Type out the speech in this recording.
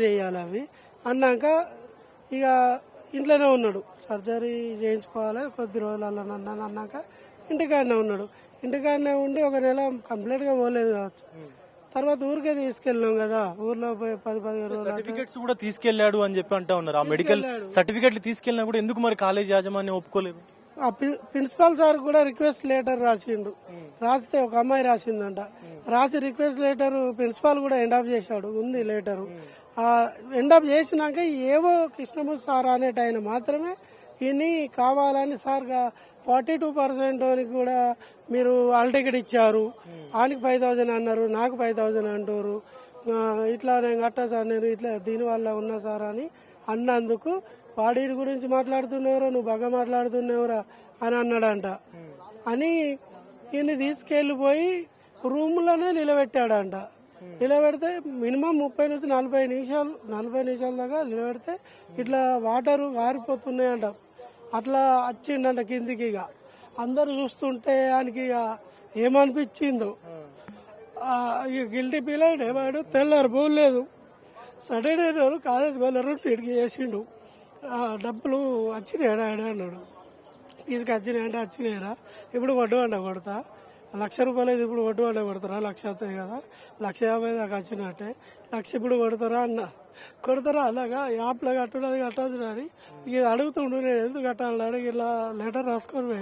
చేయాలి అవి అన్నాక ఇక ఇంట్లోనే ఉన్నాడు. సర్జరీ చేయించుకోవాలి కొద్ది రోజులలో అన్నాక ఇంటికాడనే ఉన్నాడు. ఇంటికాడనే ఉండి ఒక నెల కంప్లీట్గా పోలేదు కావచ్చు. తర్వాత ఊరికే తీసుకెళ్ళినాం కదా, ఊర్లో పోయి 10-15 రోజులు సర్టిఫికెట్స్ కూడా తీసుకెళ్లాడు అని చెప్పి అంటా ఉన్నారు. ఆ మెడికల్ సర్టిఫికెట్లు తీసుకెళ్ళినా కూడా ఎందుకు మరి కాలేజ్ యాజమాన్యం ఒప్పుకోలేదు? ఆ ప్రిన్సిపాల్ సార్ కూడా రిక్వెస్ట్ లెటర్ రాసిండు. రాస్తే ఒక అమ్మాయి రాసిందంట. రాసి రిక్వెస్ట్ లెటర్ ప్రిన్సిపాల్ కూడా ఎండ్ ఆఫ్ చేశాడు, ఉంది లెటరు. ఎండ్ ఆఫ్ చేసినాక ఏవో కృష్ణమూర్తి సార్ అనేట ఆయన మాత్రమే ఇన్ని కావాలని సార్ 42% కూడా మీరు హాల్ టికెట్ ఇచ్చారు, ఆయనకి 5,000 అన్నారు, నాకు 5,000 అంటారు, ఇట్లా నేను కట్టా సార్, నేను ఇట్లా దీనివల్ల ఉన్నా సార్ అని అన్నందుకు వాడి గురించి మాట్లాడుతున్నావురా, నువ్వు బాగా మాట్లాడుతున్నావురా అని అన్నాడంట. అని ఈయన్ని తీసుకెళ్లిపోయి రూమ్లోనే నిలబెట్టాడంట. నిలబెడితే మినిమం 30 నుంచి 40 నిమిషాల దాకా నిలబెడితే ఇట్లా వాటరు గారిపోతున్నాయంట. అట్లా వచ్చిండంట కిందికి. ఇక అందరు చూస్తుంటే ఆయనకి ఇక ఏమనిపించిందో, ఇక గిల్టీ ఫీల్ అయినా వాడు తెల్లారు పోలేదు. సాటర్డే రోజు కాలేజ్ వెళ్ళరు, ఇక్కడికి చేసిండు. డబ్బులు వచ్చినాయడా అన్నాడు. ఫీజుకి వచ్చినాయంటే వచ్చినాయరా, ఇప్పుడు వడ్డు అంట కొడతా, 1,00,000 రూపాయలు అయితే ఇప్పుడు వడ్డు అంట కొడతారా, 1,00,000 అవుతాయి కదా, 1,50,000 దాకా వచ్చినట్టే, 1,00,000 ఇప్పుడు కొడతారా అన్న. కొడతారా అలాగా యాప్లో కట్టుడు అది కట్టాల్సిన అని ఇక అడుగుతుండు. నేను ఎందుకు కట్టాలని అడిగి ఇలా లెటర్ రాసుకొని